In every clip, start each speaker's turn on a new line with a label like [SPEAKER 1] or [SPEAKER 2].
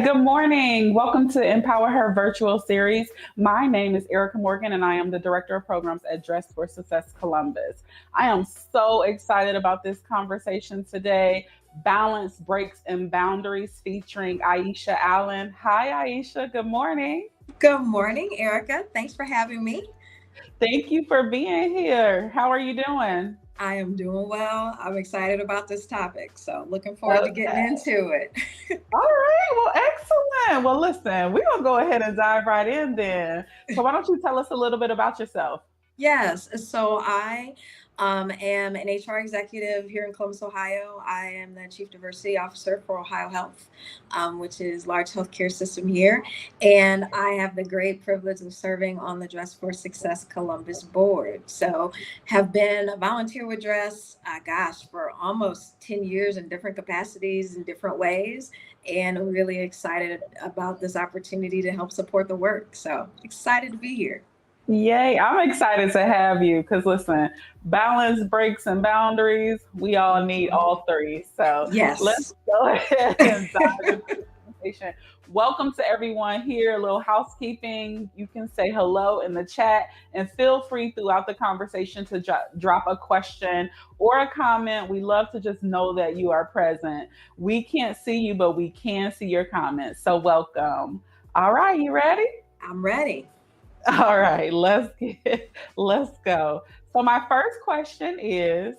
[SPEAKER 1] good morning. Welcome to Empower Her virtual series. My name is Erica Morgan, and I am the Director of Programs at Dress for Success Columbus. I am so excited about this conversation today. Balance, Breaks, and Boundaries featuring Aisha Allen. Hi, Aisha. Good morning.
[SPEAKER 2] Good morning, Erica. Thanks for having me.
[SPEAKER 1] Thank you for being here. How are you doing?
[SPEAKER 2] I am doing well. I'm excited about this topic, so looking forward to getting
[SPEAKER 1] Okay.
[SPEAKER 2] into it.
[SPEAKER 1] All right. Well, excellent. Well, listen, we're going to go ahead and dive right in then. So, why don't you tell us a little bit about yourself?
[SPEAKER 2] Yes, so I am an HR executive here in Columbus, Ohio. I am the Chief Diversity Officer for Ohio Health, which is large healthcare system here, and I have the great privilege of serving on the Dress for Success Columbus board. So, have been a volunteer with Dress, gosh, for almost 10 years in different capacities in different ways, and really excited about this opportunity to help support the work. So, excited to be here.
[SPEAKER 1] Yay, I'm excited to have you because listen, balance, breaks, and boundaries, we all need all three. So let's
[SPEAKER 2] Yes.
[SPEAKER 1] go ahead and dive into the conversation. Welcome to everyone here. A little housekeeping. You can say hello in the chat and feel free throughout the conversation to drop a question or a comment. We love to just know that you are present. We can't see you, but we can see your comments. So welcome. All right, you ready?
[SPEAKER 2] I'm ready.
[SPEAKER 1] All right, let's go. So my first question is,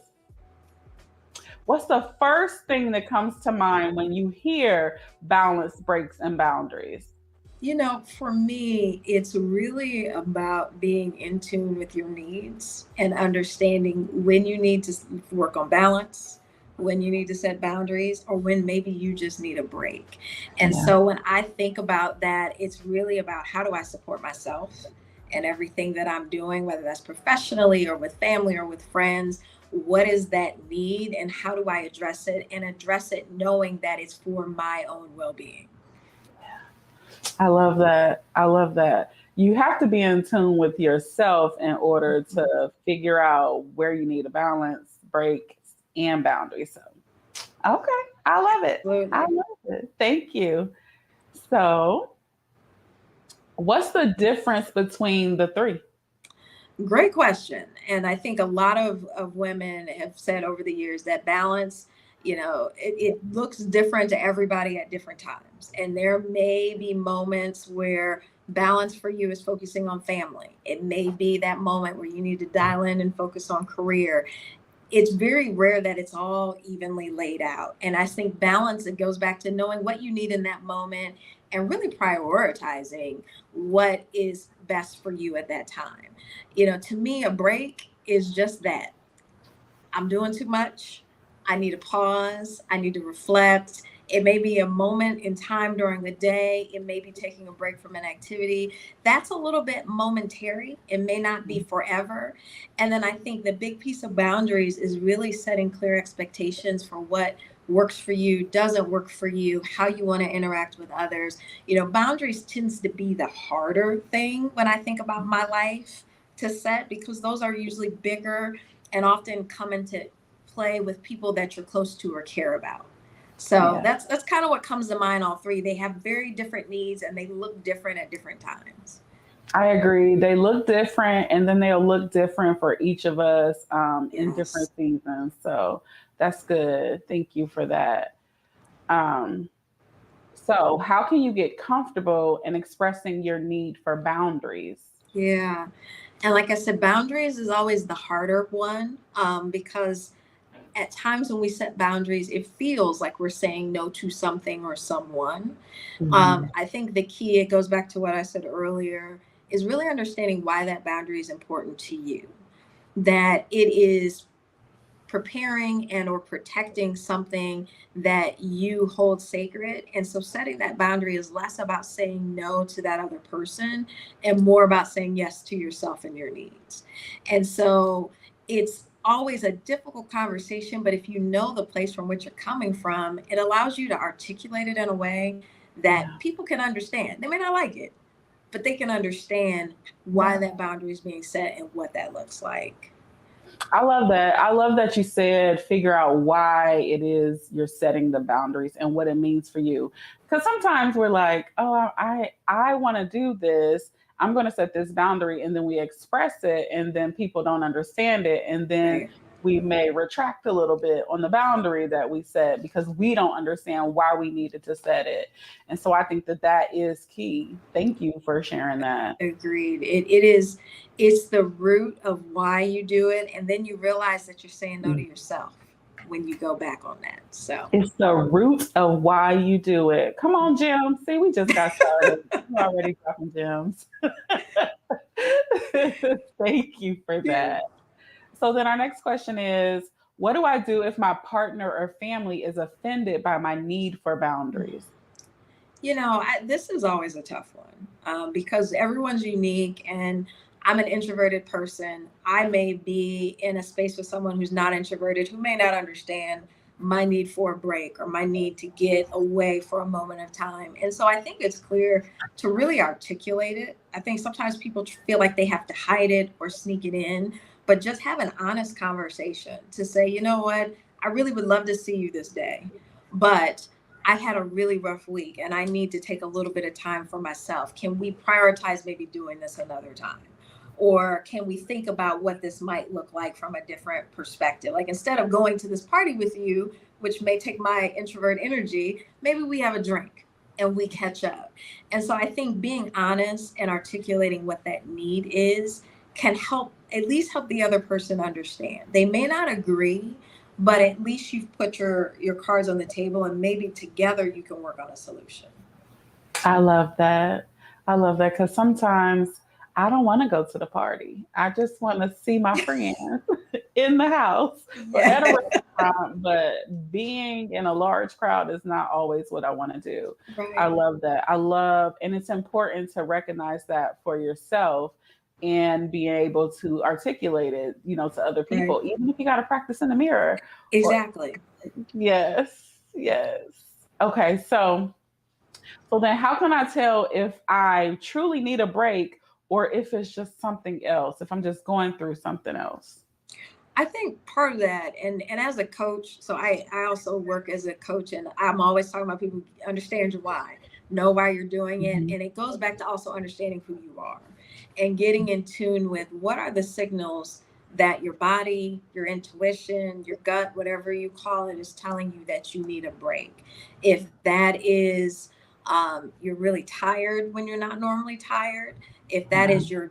[SPEAKER 1] what's the first thing that comes to mind when you hear balance, breaks, and boundaries?
[SPEAKER 2] For me, it's really about being in tune with your needs and understanding when you need to work on balance, when you need to set boundaries, or when maybe you just need a break. And
[SPEAKER 1] Yeah.
[SPEAKER 2] so when I think about that, it's really about how do I support myself and everything that I'm doing, whether that's professionally or with family or with friends. What is that need and how do I address it, and address it knowing that it's for my own well being?
[SPEAKER 1] I love that. I love that. You have to be in tune with yourself in order to figure out where you need a balance, break, and boundaries. So, okay, I love it. I
[SPEAKER 2] Absolutely.
[SPEAKER 1] love it. Thank you. So, what's the difference between the three?
[SPEAKER 2] Great question. And I think a lot of women have said over the years that balance, it looks different to everybody at different times. And there may be moments where balance for you is focusing on family. It may be that moment where you need to dial in and focus on career. It's very rare that it's all evenly laid out. And I think balance, it goes back to knowing what you need in that moment and really prioritizing what is best for you at that time. To me, a break is just that. I'm doing too much. I need to pause. I need to reflect. It may be a moment in time during the day. It may be taking a break from an activity. That's a little bit momentary. It may not be forever. And then I think the big piece of boundaries is really setting clear expectations for what works for you, doesn't work for you, how you want to interact with others. Boundaries tends to be the harder thing when I think about my life to set, because those are usually bigger and often come into play with people that you're close to or care about. So
[SPEAKER 1] Yeah.
[SPEAKER 2] that's kind of what comes to mind. All three, they have very different needs and they look different at different times.
[SPEAKER 1] I agree. They look different, and then they'll look different for each of us in different
[SPEAKER 2] Yes.
[SPEAKER 1] seasons. So that's good. Thank you for that. Um, so, how can you get comfortable in expressing your need for boundaries?
[SPEAKER 2] Yeah. And like I said, boundaries is always the harder one, because at times when we set boundaries, it feels like we're saying no to something or someone.
[SPEAKER 1] Mhm.
[SPEAKER 2] I think the key, it goes back to what I said earlier, is really understanding why that boundary is important to you. That it is preparing and or protecting something that you hold sacred, and so setting that boundary is less about saying no to that other person and more about saying yes to yourself and your needs. And so it's always a difficult conversation, but if you know the place from which you're coming from, it allows you to articulate it in a way that
[SPEAKER 1] Yeah.
[SPEAKER 2] people can understand. They may not like it, but they can understand why
[SPEAKER 1] Yeah.
[SPEAKER 2] that boundary is being set and what that looks like.
[SPEAKER 1] I love that. I love that you said figure out why it is you're setting the boundaries and what it means for you. Because sometimes we're like, oh, I want to do this. I'm going to set this boundary, and then we express it, and then people don't understand it, and then
[SPEAKER 2] Right.
[SPEAKER 1] we may retract a little bit on the boundary that we set because we don't understand why we needed to set it. And so I think that that is key. Thank you for sharing that.
[SPEAKER 2] Agreed. It is, it's the root of why you do it. And then you realize that you're saying no to yourself when you go back on that. So
[SPEAKER 1] It's the root of why you do it. Come on, Jim. See, we just got started. We're already talking gems. Thank you for that. So then our next question is, what do I do if my partner or family is offended by my need for boundaries?
[SPEAKER 2] this is always a tough one, because everyone's unique, and I'm an introverted person. I may be in a space with someone who's not introverted, who may not understand my need for a break or my need to get away for a moment of time. And so I think it's clear to really articulate it. I think sometimes people feel like they have to hide it or sneak it in, but just have an honest conversation to say, you know what, I really would love to see you this day, but I had a really rough week and I need to take a little bit of time for myself. Can we prioritize maybe doing this another time? Or can we think about what this might look like from a different perspective? Like, instead of going to this party with you, which may take my introvert energy, maybe we have a drink and we catch up. And so I think being honest and articulating what that need is can help, at least help the other person understand. They may not agree, but at least you've put your cards on the table, and maybe together you can work on a solution.
[SPEAKER 1] I love that. I love that because sometimes I don't want to go to the party. I just want to see my friends in the house or at a
[SPEAKER 2] Yeah.
[SPEAKER 1] restaurant. But being in a large crowd is not always what I want to do. I
[SPEAKER 2] Right.
[SPEAKER 1] love that. I love, and it's important to recognize that for yourself and being able to articulate it, to other
[SPEAKER 2] Right.
[SPEAKER 1] people, even if you got to practice in the mirror. Or
[SPEAKER 2] Exactly.
[SPEAKER 1] yes, yes. Okay, so then how can I tell if I truly need a break or if it's just something else, if I'm just going through something else?
[SPEAKER 2] I think part of that, and as a coach, so I also work as a coach, and I'm always talking about people understand your why, know why you're doing it,
[SPEAKER 1] Mhm.
[SPEAKER 2] and it goes back to also understanding who you are, and getting in tune with what are the signals that your body, your intuition, your gut, whatever you call it, is telling you that you need a break. If that is, you're really tired when you're not normally tired, if that
[SPEAKER 1] Yeah.
[SPEAKER 2] is your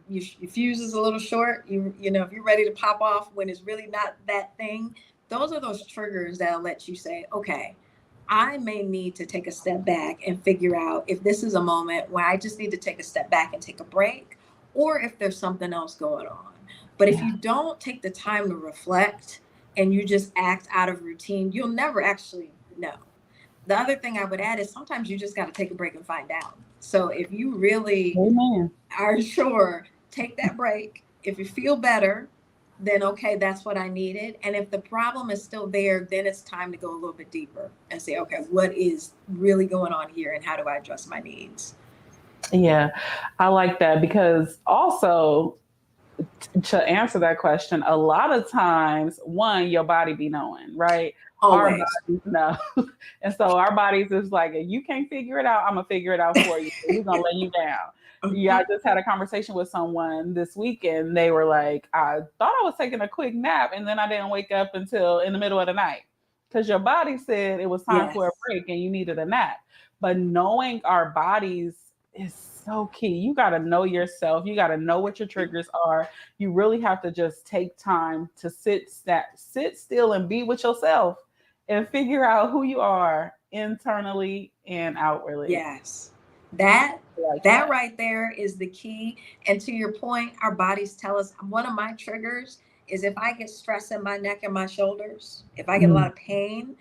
[SPEAKER 2] fuse is a little short, if you're ready to pop off when it's really not that thing, those are those triggers that'll let you say, okay, I may need to take a step back and figure out if this is a moment where I just need to take a step back and take a break, or if there's something else going on. But if
[SPEAKER 1] Yeah.
[SPEAKER 2] you don't take the time to reflect and you just act out of routine, you'll never actually know. The other thing I would add is sometimes you just got to take a break and find out. So if you really
[SPEAKER 1] Amen.
[SPEAKER 2] are sure, take that break. If you feel better, then okay, that's what I needed. And if the problem is still there, then it's time to go a little bit deeper and say, okay, what is really going on here and how do I address my needs?
[SPEAKER 1] Yeah. I like that because also to answer that question, a lot of times, one, your body be knowing, right? Our
[SPEAKER 2] Always.
[SPEAKER 1] bodies know. And so our bodies is like, if you can't figure it out, I'm gonna figure it out for you. We're gonna lay you down. Yeah, I
[SPEAKER 2] Mhm.
[SPEAKER 1] just had a conversation with someone this weekend. They were like, I thought I was taking a quick nap, and then I didn't wake up until in the middle of the night because your body said it was time for a
[SPEAKER 2] Yes.
[SPEAKER 1] break and you needed a nap. But knowing our bodies is so key. You got to know yourself. You got to know what your triggers are. You really have to just take time to sit still and be with yourself and figure out who you are internally and outwardly.
[SPEAKER 2] Yes. That
[SPEAKER 1] Like
[SPEAKER 2] that
[SPEAKER 1] that.
[SPEAKER 2] right there is the key. And to your point, our bodies tell us, one of my triggers is if I get stress in my neck and my shoulders, if I get a lot
[SPEAKER 1] Mm,
[SPEAKER 2] of pain,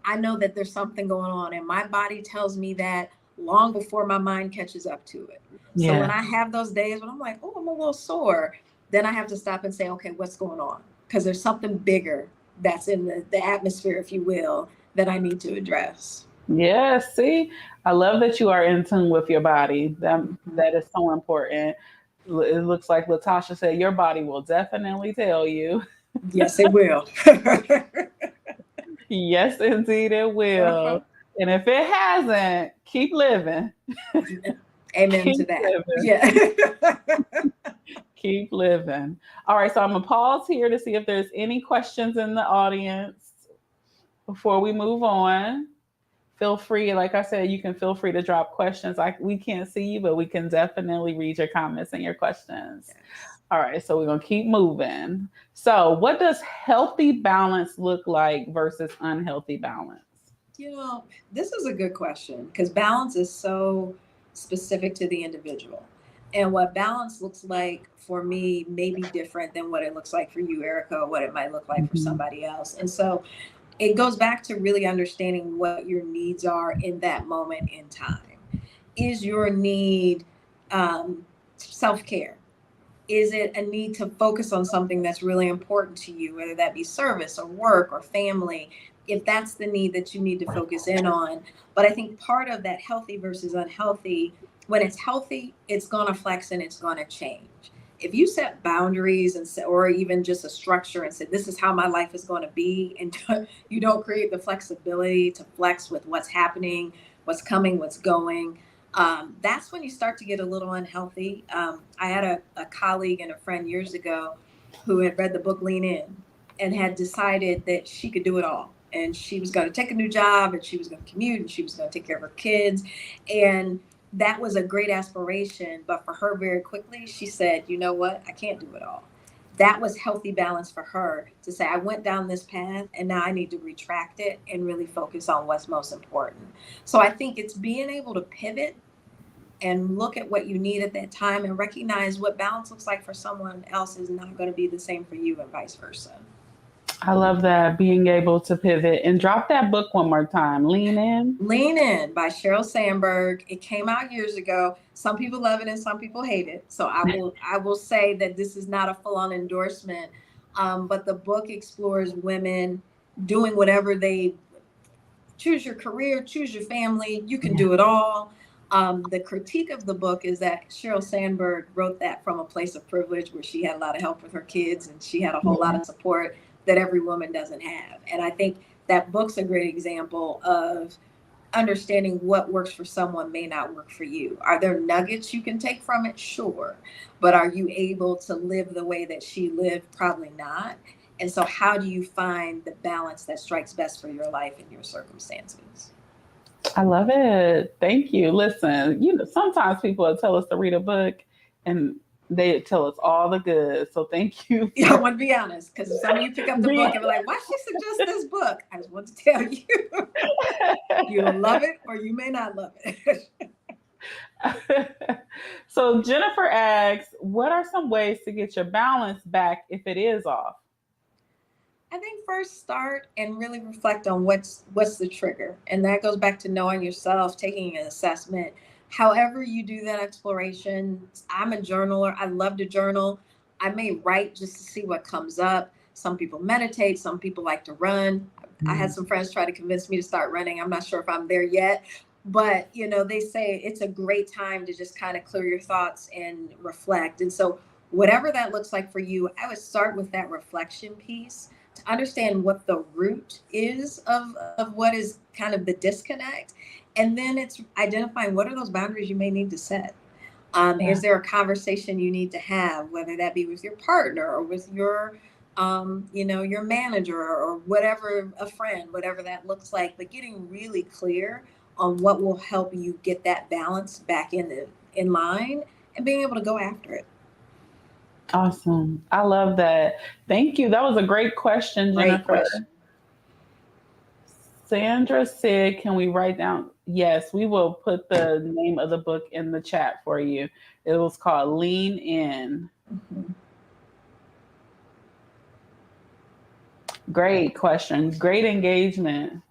[SPEAKER 2] I know that there's something going on, and my body tells me that long before my mind catches up to it. So when
[SPEAKER 1] yeah.
[SPEAKER 2] I have those days when I'm like, oh, I'm a little sore, then I have to stop and say, okay, what's going on? Because there's something bigger that's in the atmosphere, if you will, that I need to address.
[SPEAKER 1] Yeah, see, I love that you are in tune with your body. That is so important. It looks like Latasha said your body will definitely tell you.
[SPEAKER 2] Yes, it will.
[SPEAKER 1] Yes, indeed, it will.
[SPEAKER 2] Uh-huh.
[SPEAKER 1] And if it hasn't, keep living.
[SPEAKER 2] Amen to
[SPEAKER 1] Keep
[SPEAKER 2] that.
[SPEAKER 1] living.
[SPEAKER 2] Yeah.
[SPEAKER 1] Keep living. All right, so I'm gonna pause here to see if there's any questions in the audience before we move on. Feel free, like I said, you can feel free to drop questions. Like we can't see you, but we can definitely read your comments and your questions.
[SPEAKER 2] Yes.
[SPEAKER 1] All right, so we're gonna keep moving. So, what does healthy balance look like versus unhealthy balance?
[SPEAKER 2] You know, this is a good question because balance is so specific to the individual. And what balance looks like for me may be different than what it looks like for you, Erica, or what it might look like for
[SPEAKER 1] Mhm.
[SPEAKER 2] somebody else. And so it goes back to really understanding what your needs are in that moment in time. Is your need self care? Is it a need to focus on something that's really important to you, whether that be service or work or family? If that's the need that you need to focus in on. But I think part of that healthy versus unhealthy, when it's healthy, it's going to flex and it's going to change. If you set boundaries and say, or even just a structure and say, this is how my life is going to be, and you don't create the flexibility to flex with what's happening, what's coming, what's going, that's when you start to get a little unhealthy. I had a colleague and a friend years ago who had read the book Lean In and had decided that she could do it all. And she was going to take a new job and she was going to commute and she was going to take care of her kids. And that was a great aspiration. But for her, very quickly, she said, you know what? I can't do it all. That was healthy balance for her to say, I went down this path and now I need to retract it and really focus on what's most important. So I think it's being able to pivot and look at what you need at that time and recognize what balance looks like for someone else is not going to be the same for you and vice versa.
[SPEAKER 1] I love that being able to pivot and drop that book one more time. Lean in.
[SPEAKER 2] Lean In by Sheryl Sandberg. It came out years ago. Some people love it and some people hate it. So I will say that this is not a full-on endorsement. But the book explores women doing whatever they choose, your career, choose your family, you can
[SPEAKER 1] Yeah.
[SPEAKER 2] do it all. The critique of the book is that Sheryl Sandberg wrote that from a place of privilege where she had a lot of help with her kids and she had a whole lot
[SPEAKER 1] Yeah.
[SPEAKER 2] of support that every woman doesn't have. And I think that book's a great example of understanding what works for someone may not work for you. Are there nuggets you can take from it? Sure. But are you able to live the way that she lived? Probably not. And so, how do you find the balance that strikes best for your life and your circumstances?
[SPEAKER 1] I love it. Thank you. Listen, sometimes people will tell us to read a book and they tell us all the good. So thank you
[SPEAKER 2] Yeah, I
[SPEAKER 1] for
[SPEAKER 2] want to be honest because some of you pick up the
[SPEAKER 1] being.
[SPEAKER 2] book and be like, why she suggest this book? I just want to tell you, you'll love it or you may not love it.
[SPEAKER 1] So Jennifer asks, what are some ways to get your balance back if it is off?
[SPEAKER 2] I think first start and really reflect on what's the trigger. And that goes back to knowing yourself, taking an assessment. However you do that exploration, I'm a journaler. I love to journal. I may write just to see what comes up. Some people meditate, some people like to run. I had
[SPEAKER 1] Mm.
[SPEAKER 2] some friends try to convince me to start running. I'm not sure if I'm there yet, but they say it's a great time to just kind of clear your thoughts and reflect. And so whatever that looks like for you, I would start with that reflection piece to understand what the root is of what is kind of the disconnect. And then it's identifying what are those boundaries you may need to set.
[SPEAKER 1] Yeah.
[SPEAKER 2] Is there a conversation you need to have, whether that be with your partner or with your manager or whatever, a friend, whatever that looks like, but getting really clear on what will help you get that balance back in line and being able to go after it.
[SPEAKER 1] Awesome. I love that. Thank you. That was a great question,
[SPEAKER 2] Great
[SPEAKER 1] Jennifer.
[SPEAKER 2] question.
[SPEAKER 1] Sandra said, can we write down? Yes, we will put the name of the book in the chat for you. It was called Lean In.
[SPEAKER 2] Mhm.
[SPEAKER 1] Great question. Great engagement.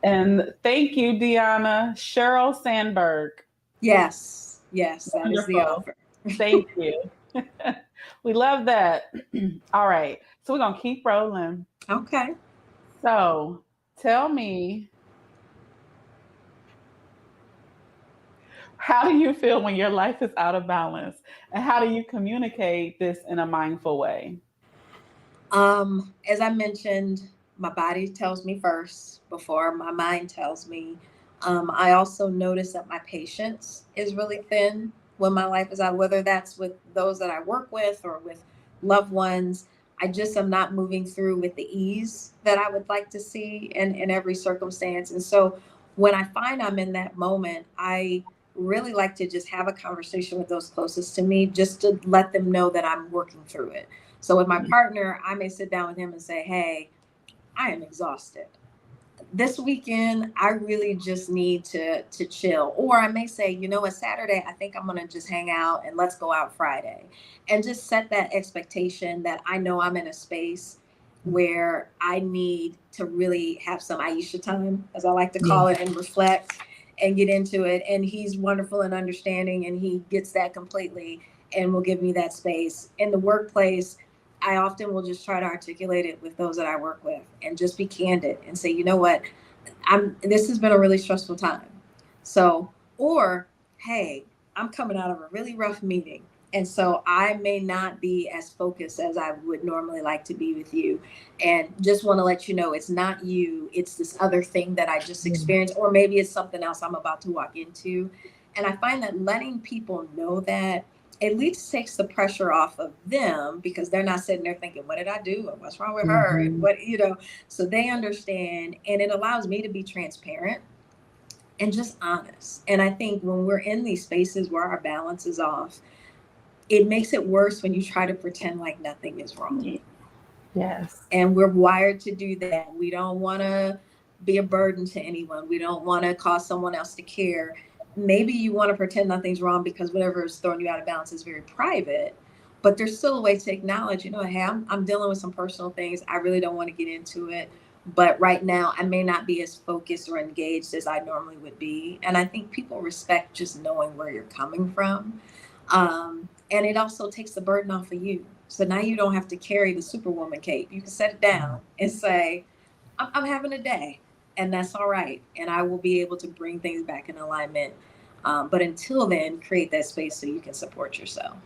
[SPEAKER 1] And thank you, Deanna. Cheryl Sandberg.
[SPEAKER 2] Yes, yes, that is the
[SPEAKER 1] Wonderful.
[SPEAKER 2] offer.
[SPEAKER 1] Thank you. We love that. All right. So we're going to keep rolling.
[SPEAKER 2] Okay.
[SPEAKER 1] So tell me, how do you feel when your life is out of balance? And how do you communicate this in a mindful way?
[SPEAKER 2] As I mentioned, my body tells me first before my mind tells me. I also notice that my patience is really thin when my life is out, whether that's with those that I work with or with loved ones. I just am not moving through with the ease that I would like to see in every circumstance. And so when I find I'm in that moment, I really like to just have a conversation with those closest to me, just to let them know that I'm working through it. So with my partner, I may sit down with him and say, hey, I am exhausted. This weekend, I really just need to chill. Or I may say, you know what, Saturday, I think I'm gonna just hang out and let's go out Friday. And just set that expectation that I know I'm in a space where I need to really have some Aisha time, as I like to
[SPEAKER 1] Yeah.
[SPEAKER 2] call it, and reflect and get into it. And he's wonderful and understanding, and he gets that completely and will give me that space. In the workplace, I often will just try to articulate it with those that I work with and just be candid and say, you know what, this has been a really stressful time. So, or hey, I'm coming out of a really rough meeting. And so I may not be as focused as I would normally like to be with you. And just want to let you know it's not you, it's this other thing that I just experienced, or maybe it's something else I'm about to walk into. And I find that letting people know that at least takes the pressure off of them, because they're not sitting there thinking, what did I do? And what's wrong with her? And
[SPEAKER 1] Mm-hmm.
[SPEAKER 2] what. So they understand. And it allows me to be transparent and just honest. And I think when we're in these spaces where our balance is off, it makes it worse when you try to pretend like nothing is wrong.
[SPEAKER 1] Yes.
[SPEAKER 2] And we're wired to do that. We don't want to be a burden to anyone. We don't want to cause someone else to care. Maybe you want to pretend nothing's wrong because whatever is throwing you out of balance is very private, but there's still a way to acknowledge, hey, I'm dealing with some personal things. I really don't want to get into it. But right now, I may not be as focused or engaged as I normally would be. And I think people respect just knowing where you're coming from. And it also takes the burden off of you. So now you don't have to carry the superwoman cape. You can set it down and say, I'm having a day, and that's all right. And I will be able to bring things back in alignment. But until then, create that space so you can support yourself.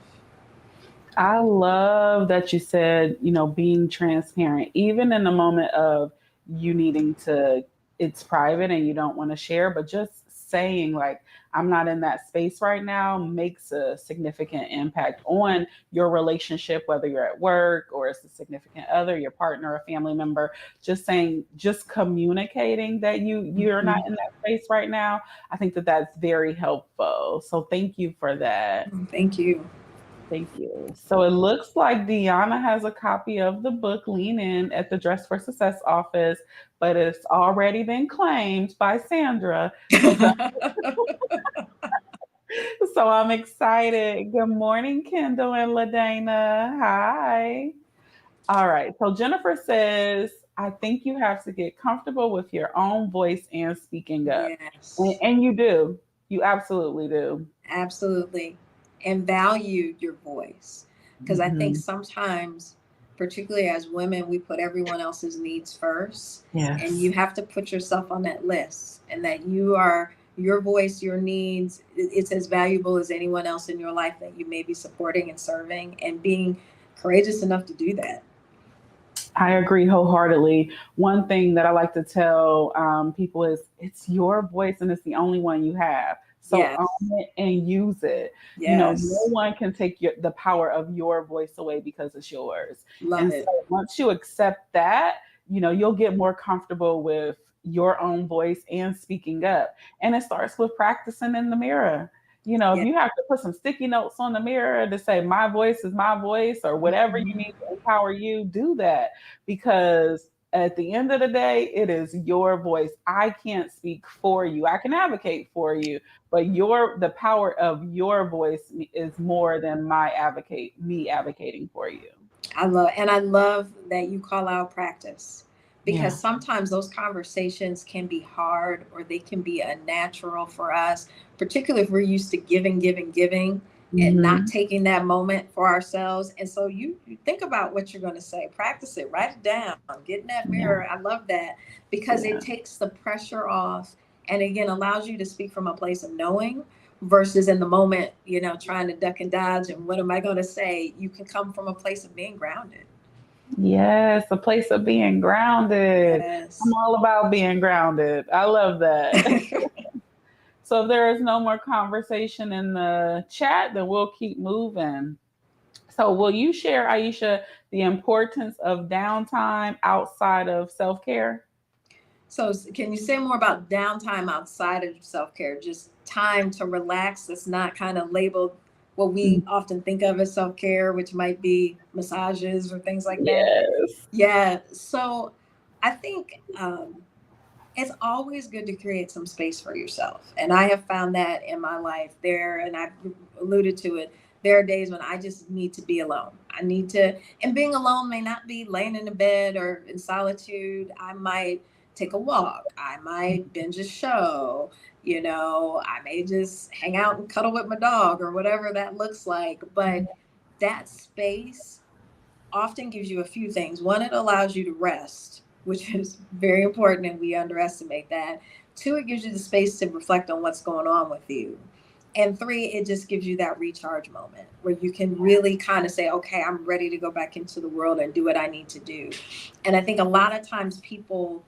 [SPEAKER 1] I love that you said, being transparent, even in the moment of you needing to, it's private and you don't want to share, but just saying, like, I'm not in that space right now makes a significant impact on your relationship, whether you're at work or it's a significant other, your partner, a family member. Just saying, just communicating that you're not
[SPEAKER 2] Mhm.
[SPEAKER 1] in that space right now. I think that that's very helpful. So thank you for that.
[SPEAKER 2] Thank you.
[SPEAKER 1] Thank you. So it looks like Deanna has a copy of the book Lean In at the Dress for Success office, but it's already been claimed by Sandra. So so I'm excited. Good morning, Kendall and LaDana. Hi. All right. So Jennifer says, I think you have to get comfortable with your own voice and speaking up. And,
[SPEAKER 2] Yes.
[SPEAKER 1] and you do. You absolutely do.
[SPEAKER 2] Absolutely. And value your voice. Because I think
[SPEAKER 1] Mhm.
[SPEAKER 2] sometimes, particularly as women, we put everyone else's needs first. And
[SPEAKER 1] Yes.
[SPEAKER 2] you have to put yourself on that list, and that you are your voice, your needs, it's as valuable as anyone else in your life that you may be supporting and serving, and being courageous enough to do that.
[SPEAKER 1] I agree wholeheartedly. One thing that I like to tell people is it's your voice and it's the only one you have. So
[SPEAKER 2] Yes.
[SPEAKER 1] own it and use it. No
[SPEAKER 2] Yes.
[SPEAKER 1] one can take the power of your voice away because it's yours.
[SPEAKER 2] Love
[SPEAKER 1] And so
[SPEAKER 2] it.
[SPEAKER 1] once you accept that, you'll get more comfortable with your own voice and speaking up. And it starts with practicing in the mirror. If
[SPEAKER 2] Yeah.
[SPEAKER 1] you have to put some sticky notes on the mirror to say, my voice is my voice, or whatever you
[SPEAKER 2] Mhm.
[SPEAKER 1] need to empower you, do that because at the end of the day, it is your voice. I can't speak for you. I can advocate for you, but the power of your voice is more than me advocating for you.
[SPEAKER 2] I love that you call out practice, because
[SPEAKER 1] Yeah.
[SPEAKER 2] sometimes those conversations can be hard, or they can be unnatural for us, particularly if we're used to giving, giving, giving, and not
[SPEAKER 1] Hmm.
[SPEAKER 2] taking that moment for ourselves. And so you think about what you're going to say, practice it, write it down, get in that
[SPEAKER 1] Yeah.
[SPEAKER 2] mirror. I love that, because it
[SPEAKER 1] Yeah.
[SPEAKER 2] takes the pressure off, and again allows you to speak from a place of knowing versus in the moment, trying to duck and dodge and what am I going to say. You can come from a place of being grounded.
[SPEAKER 1] Yes, a place of being grounded. I'm
[SPEAKER 2] Yes.
[SPEAKER 1] all about being grounded. I love that. So if there is no more conversation in the chat, then we'll keep moving. So will you share, Aisha, the importance of downtime outside of self-care?
[SPEAKER 2] So can you say more about downtime outside of self-care? Just time to relax that's not kind of labeled what we often think of as self-care, which might be massages or things like that.
[SPEAKER 1] Yes.
[SPEAKER 2] Yeah. So I think it's always good to create some space for yourself. And I have found that in my life there, and I've alluded to it. There are days when I just need to be alone. I need to, and being alone may not be laying in a bed or in solitude. I might take a walk. I might binge a show. I may just hang out and cuddle with my dog or whatever that looks like. But that space often gives you a few things. One, it allows you to rest, which is very important, and we underestimate that. Two, it gives you the space to reflect on what's going on with you. And three, it just gives you that recharge moment where you can really kind of say, okay, I'm ready to go back into the world and do what I need to do. And I think a lot of times people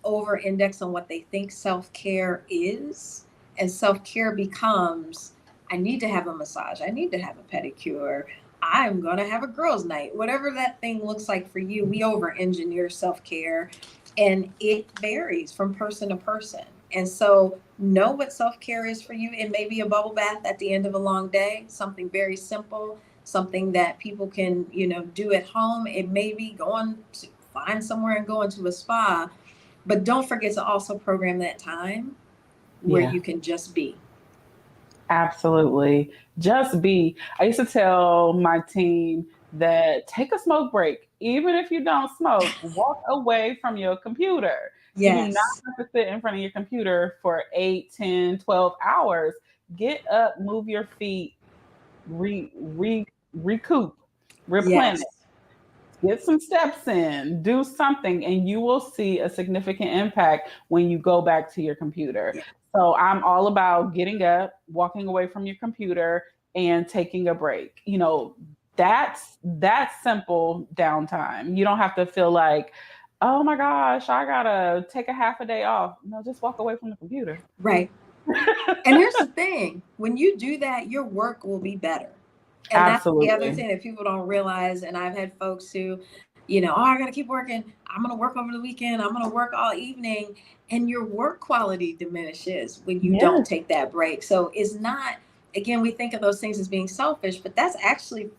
[SPEAKER 2] over index on what they think self care is. And self care becomes, I need to have a massage, I need to have a pedicure, I'm going to have a girls' night. Whatever that thing looks like for you, we over engineer self care, and it varies from person to person. And so, know what self care is for you. It may be a bubble bath at the end of a long day, something very simple, something that people can, do at home. It may be going to find somewhere and going to a spa, but don't forget to also program that time where
[SPEAKER 1] Yeah.
[SPEAKER 2] you can just be.
[SPEAKER 1] Absolutely. Just be. I used to tell my team that take a smoke break. Even if you don't smoke, walk away from your computer. You do not
[SPEAKER 2] Yes.
[SPEAKER 1] have to sit in front of your computer for 8, 10, 12 hours. Get up, move your feet, recoup, replenish,
[SPEAKER 2] Yes.
[SPEAKER 1] get some steps in, do something, and you will see a significant impact when you go back to your computer.
[SPEAKER 2] Yeah.
[SPEAKER 1] So I'm all about getting up, walking away from your computer, and taking a break. That's simple downtime. You don't have to feel like, oh my gosh, I gotta take a half a day off. No, just walk away from the computer.
[SPEAKER 2] Right. And here's the thing, when you do that, your work will be better. And that's the other
[SPEAKER 1] Absolutely.
[SPEAKER 2] thing that people don't realize. And I've had folks who, oh, I got to keep working. I'm going to work over the weekend. I'm going to work all evening. And your work quality diminishes when you don't
[SPEAKER 1] Yes.
[SPEAKER 2] take that break. So it's not, again, we think of those things as being selfish, but that's actually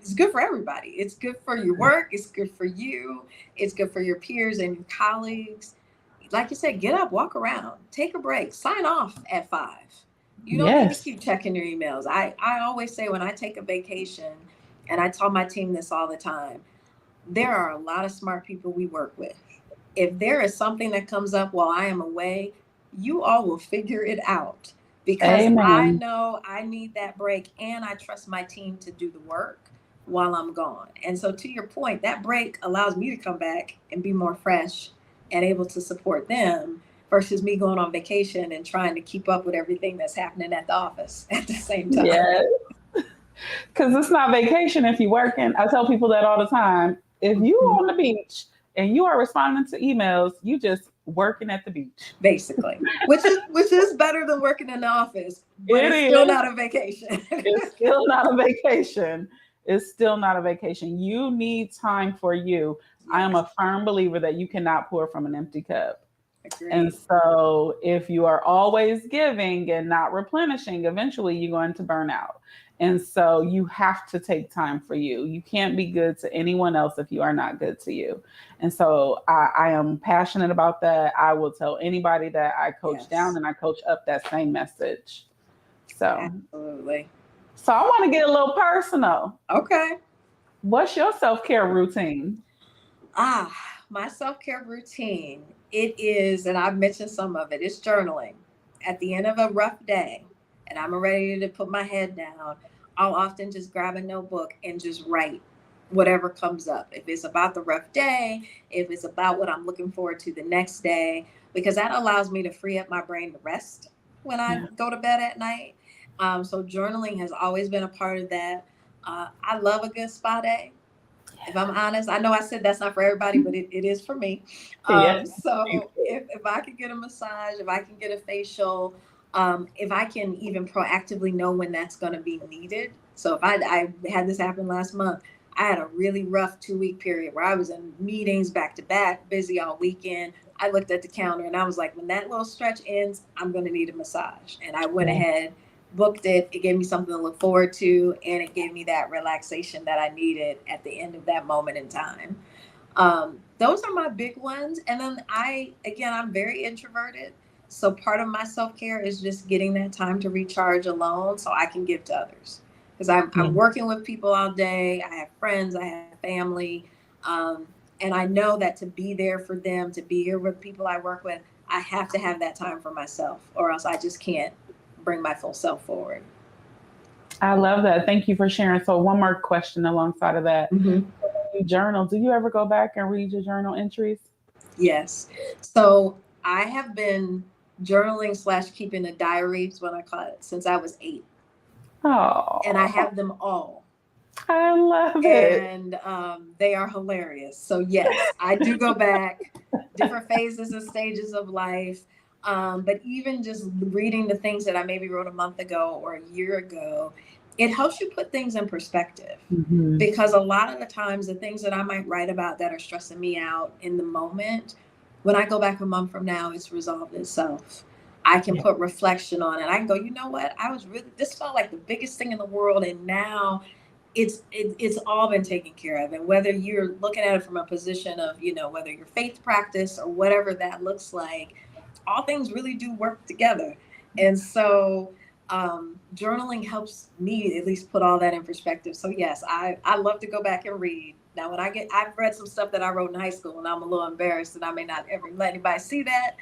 [SPEAKER 2] it's good for everybody. It's good for your work. It's good for you. It's good for your peers and your colleagues. Like you said, get up, walk around, take a break, sign off at 5. You don't need to
[SPEAKER 1] Yes.
[SPEAKER 2] keep checking your emails. I always say when I take a vacation, and I tell my team this all the time, there are a lot of smart people we work with. If there is something that comes up while I am away, you all will figure it out because I
[SPEAKER 1] Amen.
[SPEAKER 2] know I need that break and I trust my team to do the work while I'm gone. And so, to your point, that break allows me to come back and be more fresh and able to support them versus me going on vacation and trying to keep up with everything that's happening at the office at the same time.
[SPEAKER 1] Yes. Because it's not vacation if you're working. I tell people that all the time. If you
[SPEAKER 2] Mhm.
[SPEAKER 1] on the beach and you are responding to emails, you just working at the beach.
[SPEAKER 2] Basically, which is better than working in the office, but
[SPEAKER 1] It
[SPEAKER 2] it's still
[SPEAKER 1] is.
[SPEAKER 2] not a vacation.
[SPEAKER 1] It's still not a vacation. It's still not a vacation. You need time for you. I am
[SPEAKER 2] Yes,
[SPEAKER 1] a firm believer that you cannot pour from an empty cup. And
[SPEAKER 2] agreed.
[SPEAKER 1] so, if you are always giving and not replenishing, eventually you're going to burn out. And so, you have to take time for you. You can't be good to anyone else if you are not good to you. And so, I am passionate about that. I will tell anybody that I coach down
[SPEAKER 2] Yes,
[SPEAKER 1] and I coach up that same message. So,
[SPEAKER 2] absolutely.
[SPEAKER 1] I want to get a little personal.
[SPEAKER 2] Okay.
[SPEAKER 1] What's your self care routine?
[SPEAKER 2] Ah, my self care routine. It is, and I've mentioned some of it. It's journaling. At the end of a rough day, and I'm ready to put my head down, I'll often just grab a notebook and just write whatever comes up. If it's about the rough day, if it's about what I'm looking forward to the next day, because that allows me to free up my brain to rest when I
[SPEAKER 1] Yeah.
[SPEAKER 2] go to bed at night. So journaling has always been a part of that. I love a good spa day. If I'm honest, I know I said that's not for everybody, but it is for me.
[SPEAKER 1] Yes.
[SPEAKER 2] So if I could get a massage, if I can get a facial, if I can even proactively know when that's going to be needed. So if I had this happen last month, I had a really rough 2 week period where I was in meetings back to back, busy all weekend. I looked at the calendar and I was like, when that little stretch ends, I'm going to need a massage. And I went
[SPEAKER 1] Yeah.
[SPEAKER 2] ahead, booked it. It gave me something to look forward to, and it gave me that relaxation that I needed at the end of that moment in time. Those are my big ones. And then again, I'm very introverted. So part of my self care is just getting that time to recharge alone so I can give to others. Because I'm working with people all day. I have friends, I have family. Um, and I know that to be there for them, to be here with people I work with, I have to have that time for myself, or else I just can't bring my full self forward.
[SPEAKER 1] I love that. Thank you for sharing. So, one more question alongside of that.
[SPEAKER 2] Mm-hmm.
[SPEAKER 1] You journal. Do you ever go back and read your journal entries?
[SPEAKER 2] Yes. So I have been journaling slash keeping a diary, is what I call it, since I was 8. And I
[SPEAKER 1] Oh,
[SPEAKER 2] have them all.
[SPEAKER 1] I love it.
[SPEAKER 2] And they are hilarious. So, yes, I do go back, different phases and stages of life. But even just reading the things that I maybe wrote a month ago or a year ago, it helps you put things in perspective.
[SPEAKER 1] Hmm.
[SPEAKER 2] Because a lot of the times, the things that I might write about that are stressing me out in the moment, when I go back a month from now, it's resolved itself. I can
[SPEAKER 1] Yeah.
[SPEAKER 2] put reflection on it. I can go, you know what? This felt like the biggest thing in the world. And now it's all been taken care of. And whether you're looking at it from a position of, whether your faith practice or whatever that looks like, all things really do work together. And so journaling helps me at least put all that in perspective. So yes, I love to go back and read. Now when I've read some stuff that I wrote in high school and I'm a little embarrassed and I may not ever let anybody see that,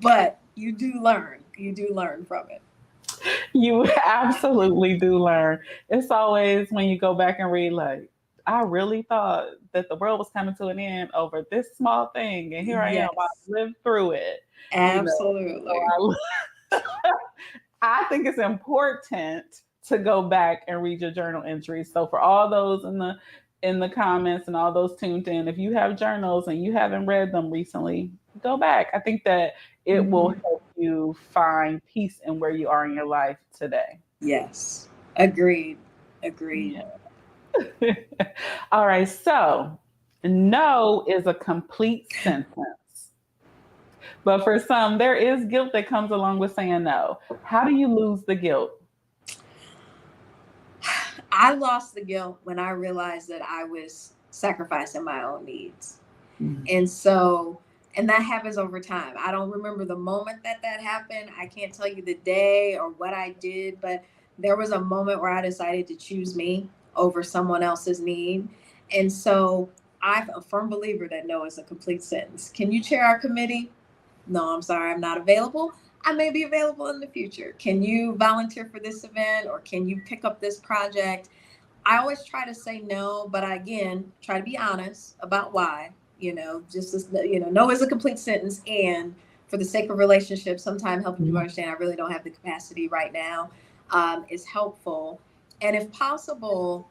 [SPEAKER 2] but you do learn from it.
[SPEAKER 1] You absolutely do learn. It's always when you go back and read, like, I really thought that the world was coming to an end over this small thing, and here I am. I
[SPEAKER 2] Yes,
[SPEAKER 1] lived through it. You know,
[SPEAKER 2] absolutely.
[SPEAKER 1] so I think it's important to go back and read your journal entries. So for all those in the comments and all those tuned in, if you have journals and you haven't read them recently, go back. I think that it will
[SPEAKER 2] Mhm.
[SPEAKER 1] help you find peace in where you are in your life today.
[SPEAKER 2] Yes, agreed. Agreed.
[SPEAKER 1] All right, so no is a complete sentence. But for some, there is guilt that comes along with saying no. How do you lose the guilt?
[SPEAKER 2] I lost the guilt when I realized that I was sacrificing my own needs.
[SPEAKER 1] Mm.
[SPEAKER 2] And so, and that happens over time. I don't remember the moment that happened. I can't tell you the day or what I did, but there was a moment where I decided to choose me over someone else's need. And so I'm a firm believer that no is a complete sentence. Can you chair our committee? No, I'm sorry, I'm not available. I may be available in the future. Can you volunteer for this event or can you pick up this project? I always try to say no, but I, again, try to be honest about why. Just as no is a complete sentence, and for the sake of relationships, sometimes helping you
[SPEAKER 1] Mhm.
[SPEAKER 2] understand I really don't have the capacity right now is helpful. And if possible,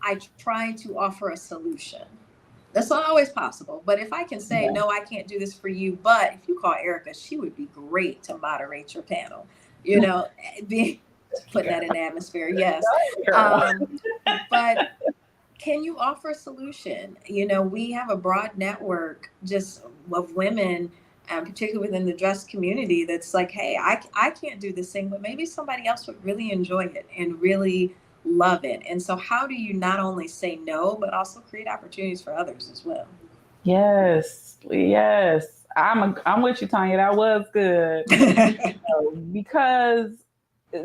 [SPEAKER 2] I try to offer a solution. That's not always possible, but if I can say
[SPEAKER 1] Yeah.
[SPEAKER 2] no, I can't do this for you, but if you call Erica, she would be great to moderate your panel. You know, being putting that in the atmosphere, yes.
[SPEAKER 1] Girl.
[SPEAKER 2] Um, but can you offer a solution? We have a broad network just of women, particularly within the dress community, that's like, hey, I can't do this thing, but maybe somebody else would really enjoy it and really love it. And so, how do you not only say no, but also create opportunities for others as well?
[SPEAKER 1] Yes. Yes. I'm with you, Tanya. That was good. Because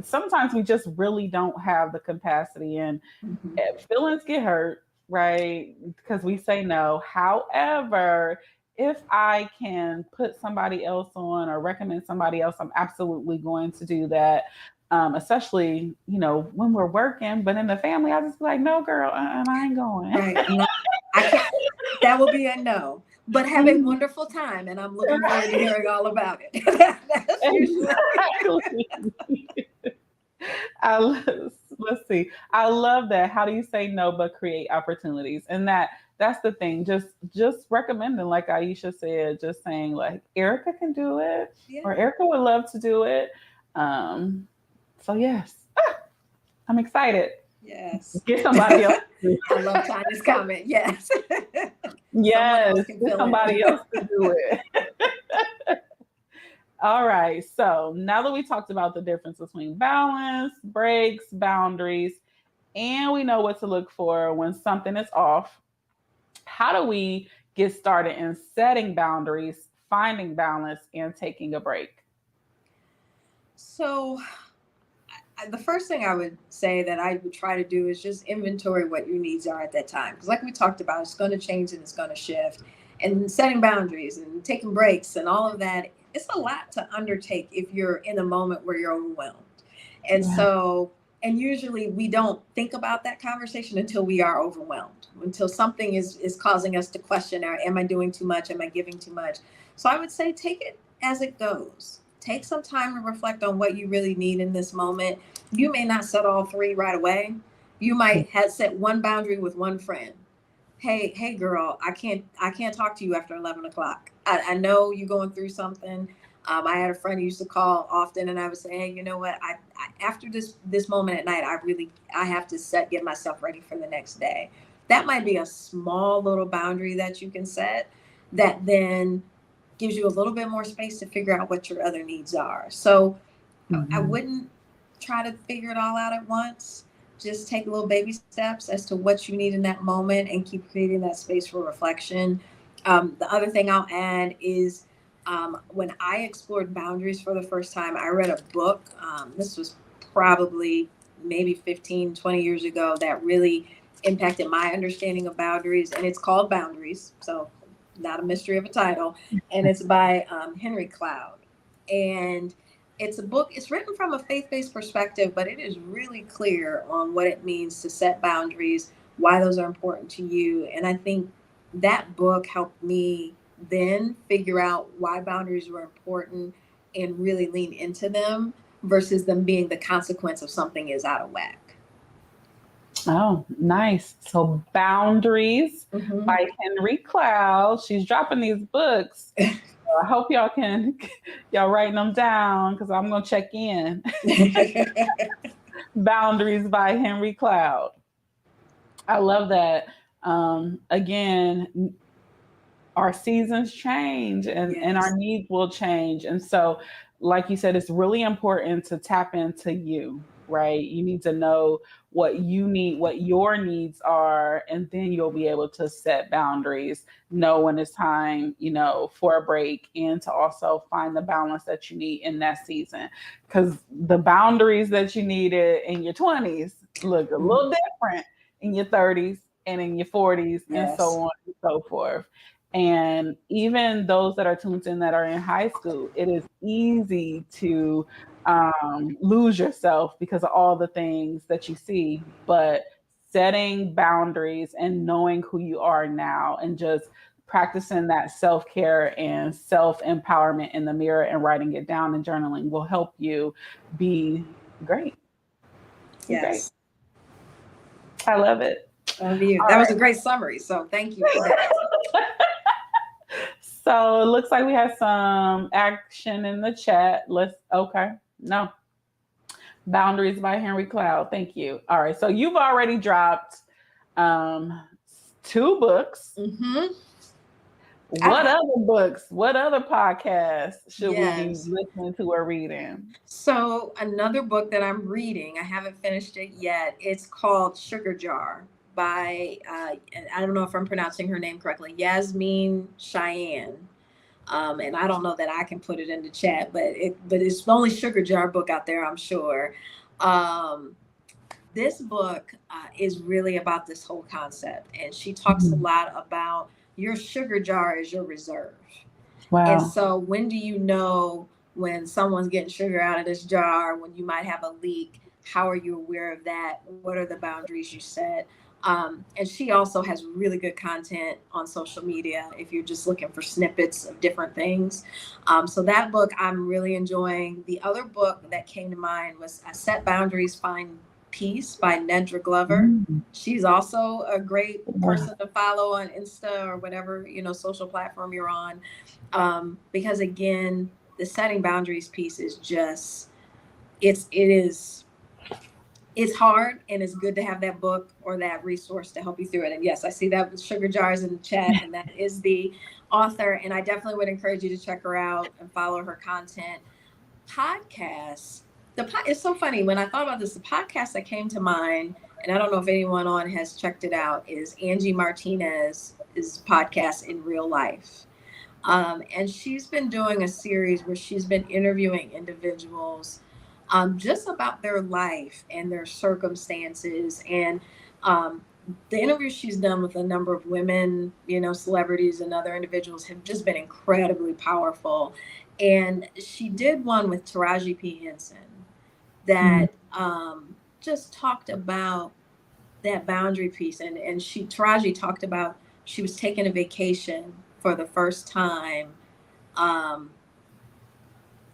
[SPEAKER 1] sometimes we just really don't have the capacity and
[SPEAKER 2] Mhm.
[SPEAKER 1] feelings get hurt, right? Because we say no. However, if I can put somebody else on or recommend somebody else, I'm absolutely going to do that. Especially, when we're working, but in the family, I just be like, no, girl, I ain't going.
[SPEAKER 2] Right. No, I can't. That will be a no. But have a wonderful time, and I'm looking forward to hearing all about it. That's usually
[SPEAKER 1] Exactly. I love, Let's see. I love that. How do you say no but create opportunities? And that's the thing. Just recommending, like Aisha said, just saying like Erica can do it, or
[SPEAKER 2] Yeah.
[SPEAKER 1] Erica would love to do it. Um, so yes, I'm excited.
[SPEAKER 2] Yes.
[SPEAKER 1] Get somebody else.
[SPEAKER 2] I love Tanya's comment. Yes. Someone
[SPEAKER 1] Yes,
[SPEAKER 2] else can
[SPEAKER 1] get
[SPEAKER 2] fill
[SPEAKER 1] somebody
[SPEAKER 2] in.
[SPEAKER 1] else to do it. All right. So now that we talked about the difference between balance, breaks, boundaries, and we know what to look for when something is off, how do we get started in setting boundaries, finding balance, and taking a break?
[SPEAKER 2] So, the first thing I would say that I would try to do is just inventory what your needs are at that time. Because, like we talked about, it's going to change and it's going to shift. And setting boundaries and taking breaks and all of that, it's a lot to undertake if you're in a moment where you're overwhelmed. And
[SPEAKER 1] Yeah.
[SPEAKER 2] so, and usually we don't think about that conversation until we are overwhelmed, until something is causing us to question, am I doing too much? Am I giving too much? So I would say take it as it goes. Take some time to reflect on what you really need in this moment. You may not set all three right away. You might have set one boundary with one friend. Hey girl, I can't talk to you after 11 o'clock. I know you're going through something. I had a friend who used to call often, and I would say, hey, you know what, after this moment at night, I have to get myself ready for the next day. That might be a small little boundary that you can set that then gives you a little bit more space to figure out what your other needs are. So I
[SPEAKER 1] Mhm.
[SPEAKER 2] wouldn't try to figure it all out at once. Just take little baby steps as to what you need in that moment and keep creating that space for reflection. The other thing I'll add is when I explored boundaries for the first time, I read a book. This was probably maybe 15, 20 years ago that really impacted my understanding of boundaries. And it's called Boundaries. So, not a mystery of a title. And it's by Henry Cloud. And it's a book, it's written from a faith-based perspective, but it is really clear on what it means to set boundaries, why those are important to you. And I think that book helped me then figure out why boundaries were important and really lean into them versus them being the consequence of something is out of whack.
[SPEAKER 1] Oh, nice. So, Boundaries
[SPEAKER 2] Hmm.
[SPEAKER 1] by Henry Cloud. She's dropping these books. So I hope y'all can y'all writing them down because I'm gonna check in. Boundaries by Henry Cloud. I love that. Again, our seasons change and our
[SPEAKER 2] Yes.
[SPEAKER 1] needs will change. And so, like you said, it's really important to tap into you, right? You need to know what you need, what your needs are, and then you'll be able to set boundaries, know when it's time, for a break, and to also find the balance that you need in that season. Because the boundaries that you needed in your 20s look a little different in your 30s and in your 40s, and so
[SPEAKER 2] Yes.
[SPEAKER 1] on and so forth. And even those that are tuned in that are in high school, it is easy to lose yourself because of all the things that you see. But setting boundaries and knowing who you are now and just practicing that self care and self empowerment in the mirror and writing it down and journaling will help you be great. Be great.
[SPEAKER 2] Yes.
[SPEAKER 1] I love it.
[SPEAKER 2] Love you.
[SPEAKER 1] All
[SPEAKER 2] That was a
[SPEAKER 1] right.
[SPEAKER 2] great summary. So thank you for that.
[SPEAKER 1] So it looks like we have some action in the chat. Okay. No. Boundaries by Henry Cloud. Thank you. All right. So you've already dropped um, two books.
[SPEAKER 2] Hmm.
[SPEAKER 1] What other books? What other podcasts should we be
[SPEAKER 2] Yes.
[SPEAKER 1] listening to or reading?
[SPEAKER 2] So another book that I'm reading, I haven't finished it yet. It's called Sugar Jar by and I don't know if I'm pronouncing her name correctly, Yasmin Cheyenne. And I don't know that I can put it in the chat, but it's the only Sugar Jar book out there, I'm sure. Um, this book is really about this whole concept, and she talks a
[SPEAKER 1] Mhm.
[SPEAKER 2] lot about your sugar jar is your reserve. And
[SPEAKER 1] Wow.
[SPEAKER 2] so, when do you know when someone's getting sugar out of this jar, when you might have a leak? How are you aware of that? What are the boundaries you set? And she also has really good content on social media if you're just looking for snippets of different things. So, that book I'm really enjoying. The other book that came to mind was Set Boundaries, Find Peace by Nedra Glover.
[SPEAKER 1] Mm.
[SPEAKER 2] She's also a great
[SPEAKER 1] Yeah.
[SPEAKER 2] person to follow on Insta or whatever, social platform you're on. Because again, the setting boundaries piece is just, it's hard, and it's good to have that book or that resource to help you through it. And yes, I see that with Sugar Jars in the chat, and that is the author. And I definitely would encourage you to check her out and follow her content. Podcasts. It's so funny when I thought about this. The podcast that came to mind, and I don't know if anyone on has checked it out, is Angie Martinez's podcast In Real Life. And she's been doing a series where she's been interviewing individuals just about their life and their circumstances. And the interviews she's done with a number of women, celebrities and other individuals have just been incredibly powerful. And she did one with Taraji P. Henson that just talked about that boundary piece. And Taraji talked about she was taking a vacation for the first time,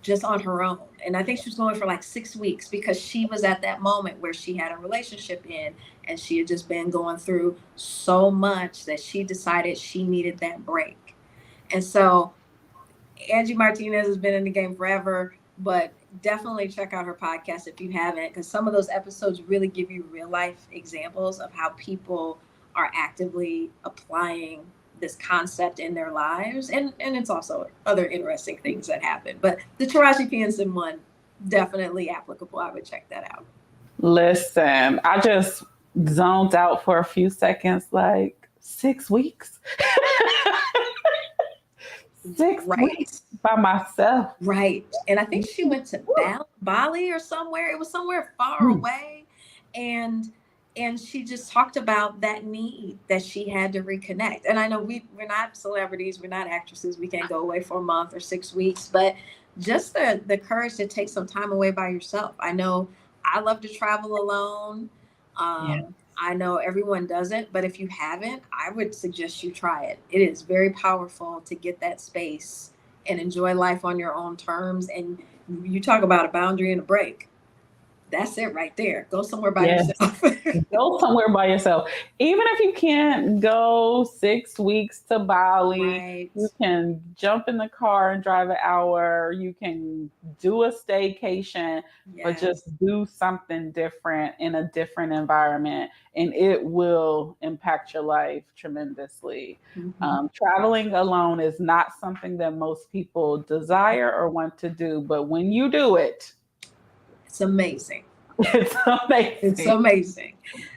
[SPEAKER 2] just on her own. And I think she was going for like 6 weeks because she was at that moment where she had a relationship in, and she had just been going through so much that she decided she needed that break. And so Angie Martinez has been in the game forever, but definitely check out her podcast if you haven't, because some of those episodes really give you real life examples of how people are actively applying this concept in their lives. And it's also other interesting things that happen. But the Taraji P. Henson one, definitely applicable. I would check that out.
[SPEAKER 1] Listen, I just zoned out for a few seconds, like 6 weeks. 6 weeks by myself.
[SPEAKER 2] Right. And I think she went to Bali or somewhere. It was somewhere far away. And she just talked about that need that she had to reconnect. And I know we're not celebrities, we're not actresses, we can't go away for a month or 6 weeks, but just the courage to take some time away by yourself. I know I love to travel alone. I know everyone doesn't, but if you haven't, I would suggest you try it. It is very powerful to get that space and enjoy life on your own terms. And you talk about a boundary and a break. That's it right there. Go somewhere by yourself.
[SPEAKER 1] Go somewhere by yourself. Even if you can't go 6 weeks to Bali, you can jump in the car and drive an hour. You can do a staycation, but just do something different in a different environment, and it will impact your life tremendously. Traveling alone is not something that most people desire or want to do, but when you do it,
[SPEAKER 2] it's amazing.
[SPEAKER 1] It's amazing.
[SPEAKER 2] It's amazing.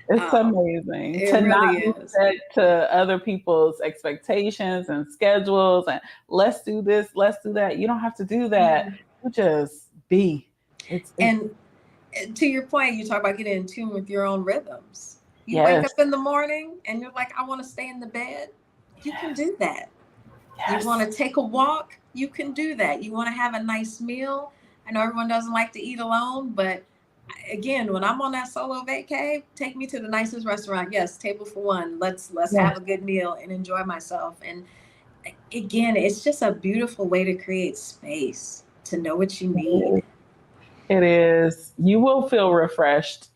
[SPEAKER 1] It's amazing
[SPEAKER 2] it
[SPEAKER 1] to
[SPEAKER 2] really
[SPEAKER 1] not be
[SPEAKER 2] is.
[SPEAKER 1] set to other people's expectations and schedules and let's do this, let's do that. You don't have to do that. You just be.
[SPEAKER 2] And to your point, you talk about getting in tune with your own rhythms. You wake up in the morning and you're like, I want to stay in the bed. You can do that. You want to take a walk. You can do that. You want to have a nice meal. I know everyone doesn't like to eat alone, but again, when I'm on that solo vacay, take me to the nicest restaurant. Yes, table for one. Let's have a good meal and enjoy myself. And again, it's just a beautiful way to create space, to know what you need.
[SPEAKER 1] It is. You will feel refreshed.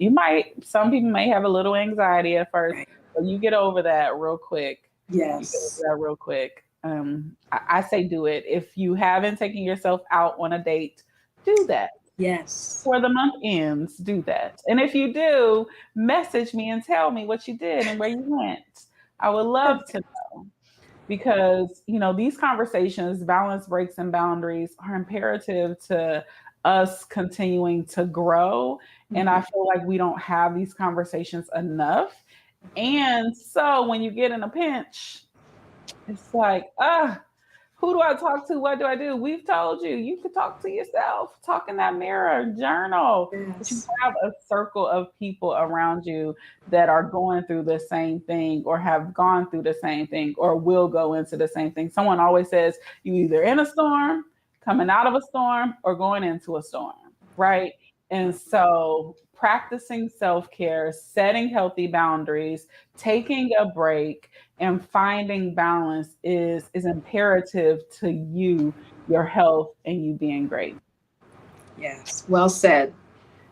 [SPEAKER 1] Some people may have a little anxiety at first, but you get over that real quick.
[SPEAKER 2] Yes.
[SPEAKER 1] Real quick. I say do it. If you haven't taken yourself out on a date, do that.
[SPEAKER 2] Yes.
[SPEAKER 1] Before the month ends, do that. And if you do, message me and tell me what you did and where you went. I would love to know. Because, these conversations, balance, breaks, and boundaries are imperative to us continuing to grow. And I feel like we don't have these conversations enough. And so when you get in a pinch, it's like, who do I talk to? What do I do? We've told you, you could talk to yourself, talk in that mirror, journal. But you have a circle of people around you that are going through the same thing or have gone through the same thing or will go into the same thing. Someone always says you either in a storm, coming out of a storm, or going into a storm, right? And so practicing self-care, setting healthy boundaries, taking a break, and finding balance is imperative to you, your health, and you being great.
[SPEAKER 2] Yes, well said.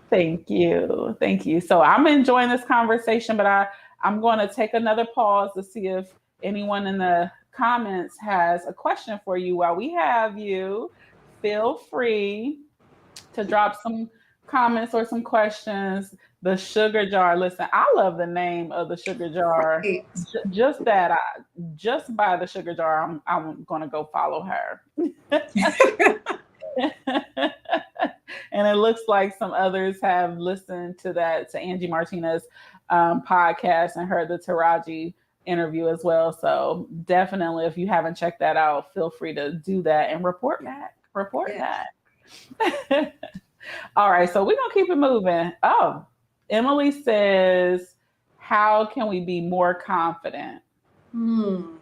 [SPEAKER 1] Thank you. Thank you. So I'm enjoying this conversation, but I'm going to take another pause to see if anyone in the comments has a question for you while we have you. Feel free to drop some comments or some questions. The sugar jar. Listen, I love the name of the sugar jar.
[SPEAKER 2] Right.
[SPEAKER 1] Just that, just by the sugar jar, I'm going to go follow her. And it looks like some others have listened to that, to Angie Martinez podcast, and heard the Taraji interview as well. So definitely, if you haven't checked that out, feel free to do that and report
[SPEAKER 2] Yeah.
[SPEAKER 1] back. Report
[SPEAKER 2] Yes.
[SPEAKER 1] back. All right, so we're gonna keep it moving. Oh, Emily says, how can we be more confident?
[SPEAKER 2] Hmm.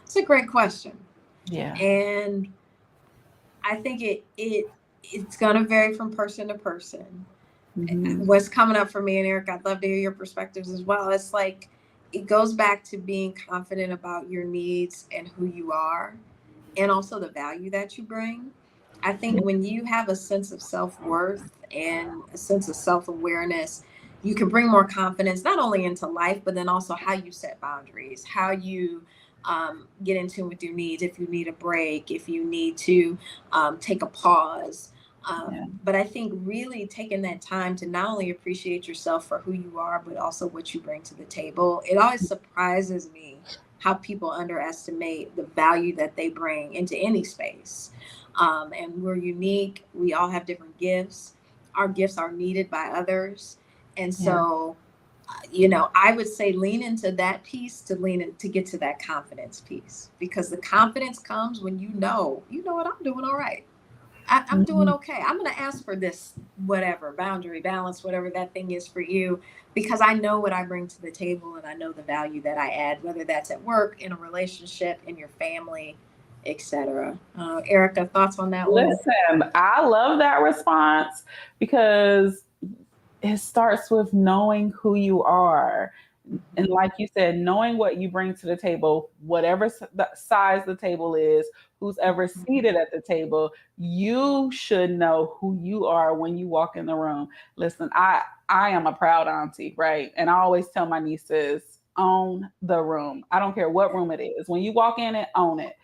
[SPEAKER 2] It's a great question.
[SPEAKER 1] Yeah.
[SPEAKER 2] And I think it's gonna vary from person to person.
[SPEAKER 1] Mm-hmm.
[SPEAKER 2] What's coming up for me and Eric, I'd love to hear your perspectives as well. It's like it goes back to being confident about your needs and who you are, and also the value that you bring. I think when you have a sense of self-worth and a sense of self-awareness, you can bring more confidence not only into life, but then also how you set boundaries, how you get in tune with your needs. If you need a break, if you need to take a pause.
[SPEAKER 1] Yeah.
[SPEAKER 2] But I think really taking that time to not only appreciate yourself for who you are, but also what you bring to the table. It always surprises me how people underestimate the value that they bring into any space. And we're unique. We all have different gifts. Our gifts are needed by others. And
[SPEAKER 1] Yeah.
[SPEAKER 2] so, I would say lean into that piece to lean in to get to that confidence piece, because the confidence comes when you know what, I'm doing all right. I'm doing
[SPEAKER 1] Mhm.
[SPEAKER 2] okay. I'm going to ask for this, whatever boundary, balance, whatever that thing is for you, because I know what I bring to the table and I know the value that I add, whether that's at work, in a relationship, in your family, etc. Erica, thoughts on that one?
[SPEAKER 1] Listen, I love that response because it starts with knowing who you are. And like you said, knowing what you bring to the table, whatever the size the table is, who's ever seated at the table, you should know who you are when you walk in the room. Listen, I am a proud auntie, right? And I always tell my nieces, own the room. I don't care what room it is. When you walk in it, own it.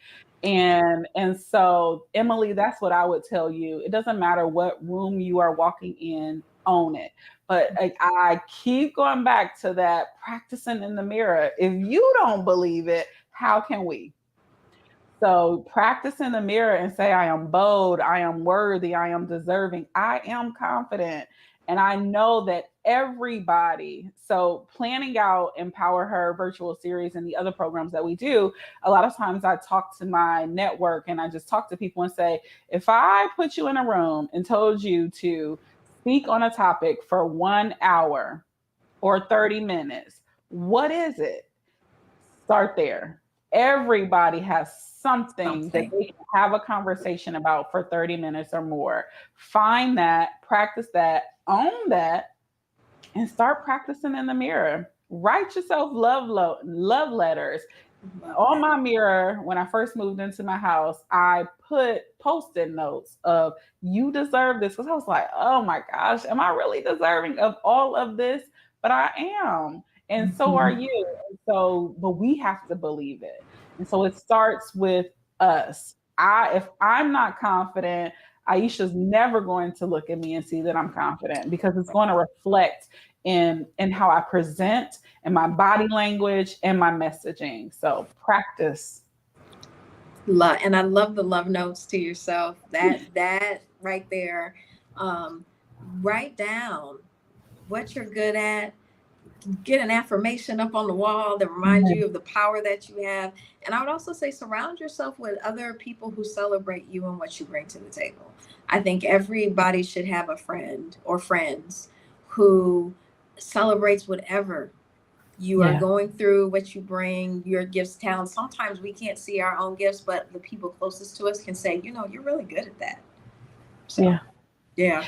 [SPEAKER 1] And so, Emily, that's what I would tell you. It doesn't matter what room you are walking in, own it. But I keep going back to that practicing in the mirror. If you don't believe it, how can we? So practice in the mirror and say, I am bold, I am worthy, I am deserving, I am confident. And I know that everybody, so planning out Empower Her virtual series and the other programs that we do, a lot of times I talk to my network and I just talk to people and say, if I put you in a room and told you to speak on a topic for 1 hour or 30 minutes, what is it? Start there. Everybody has something that
[SPEAKER 2] Something.
[SPEAKER 1] they can have a conversation about for 30 minutes or more. Find that, practice that, own that, and start practicing in the mirror. Write yourself love letters.
[SPEAKER 2] Love
[SPEAKER 1] On
[SPEAKER 2] that.
[SPEAKER 1] my mirror, when I first moved into my house, I put post-it notes of you deserve this, because I was like, oh my gosh, am I really deserving of all of this? But I am, and so are
[SPEAKER 2] Mhm.
[SPEAKER 1] you. And so, but we have to believe it. And so it starts with us. If I'm not confident, Aisha's never going to look at me and see that I'm confident, because it's going to reflect in how I present and my body language and my messaging. So practice.
[SPEAKER 2] Love, and I love the love notes to yourself. That right there. Um, write down what you're good at. Get an affirmation up on the wall that reminds
[SPEAKER 1] Mhm.
[SPEAKER 2] you of the power that you have. And I would also say surround yourself with other people who celebrate you and what you bring to the table. I think everybody should have a friend or friends who celebrates whatever you are
[SPEAKER 1] Yeah,
[SPEAKER 2] going through, what you bring, your gifts, talents. Sometimes we can't see our own gifts, but the people closest to us can say, you're really good at that. So,
[SPEAKER 1] yeah.
[SPEAKER 2] yeah.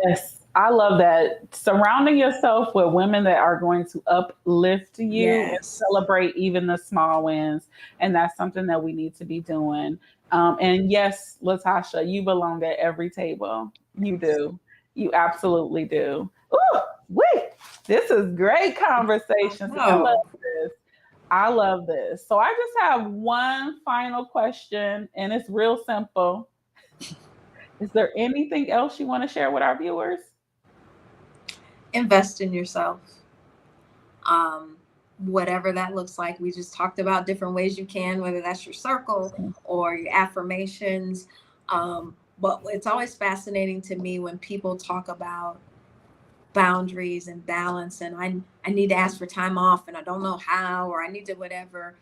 [SPEAKER 1] Yes, I love that. Surrounding yourself with women that are going to uplift you and
[SPEAKER 2] Yes.
[SPEAKER 1] celebrate even the small wins. And that's something that we need to be doing. And yes, Latasha, you belong at every table. You do. You absolutely do. Ooh, wait. This is great conversation. See, I love
[SPEAKER 2] Oh,
[SPEAKER 1] this. I love this. So I just have one final question, and it's real simple. Is there anything else you want to share with our viewers?
[SPEAKER 2] invest in yourself. Um, Whatever that looks like. We just talked about different ways you can, whether that's your circle or your affirmations. But it's always fascinating to me when people talk about boundaries and balance, and I need to ask for time off and I don't know how, or I need to whatever.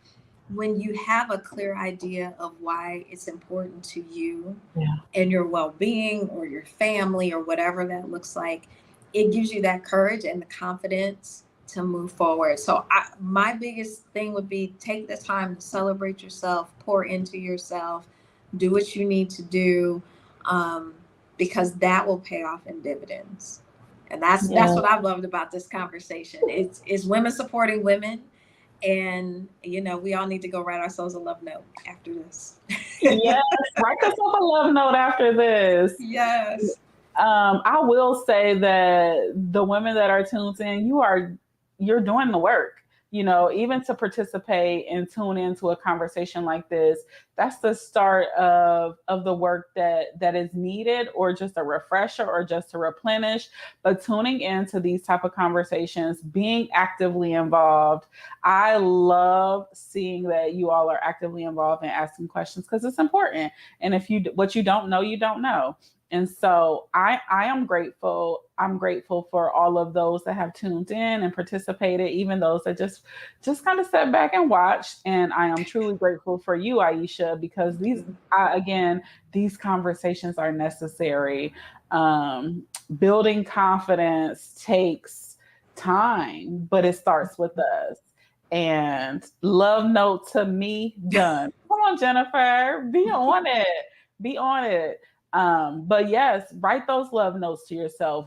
[SPEAKER 2] When you have a clear idea of why it's important to you
[SPEAKER 1] Yeah.
[SPEAKER 2] and your well-being or your family or whatever that looks like, it gives you that courage and the confidence to move forward. So my biggest thing would be take the time to celebrate yourself, pour into yourself, do what you need to do, um, because that will pay off in dividends. And that's
[SPEAKER 1] Yeah.
[SPEAKER 2] what I've loved about this conversation. It's women supporting women, and we all need to go write ourselves a love note after this.
[SPEAKER 1] Yes. Write yourself a love note after this.
[SPEAKER 2] Yes.
[SPEAKER 1] I will say that the women that are tuned in, you're doing the work. Even to participate and tune into a conversation like this, that's the start of the work that is needed, or just a refresher, or just to replenish. But tuning into these type of conversations, being actively involved, I love seeing that you all are actively involved in asking questions, because it's important. And if what you don't know, you don't know. And so I am grateful. I'm grateful for all of those that have tuned in and participated, even those that just kind of sat back and watched. And I am truly grateful for you, Aisha, because again, these conversations are necessary. Building confidence takes time, but it starts with us. And love note to me, done. Come on, Jennifer, be on it. Be on it. But yes, write those love notes to yourself.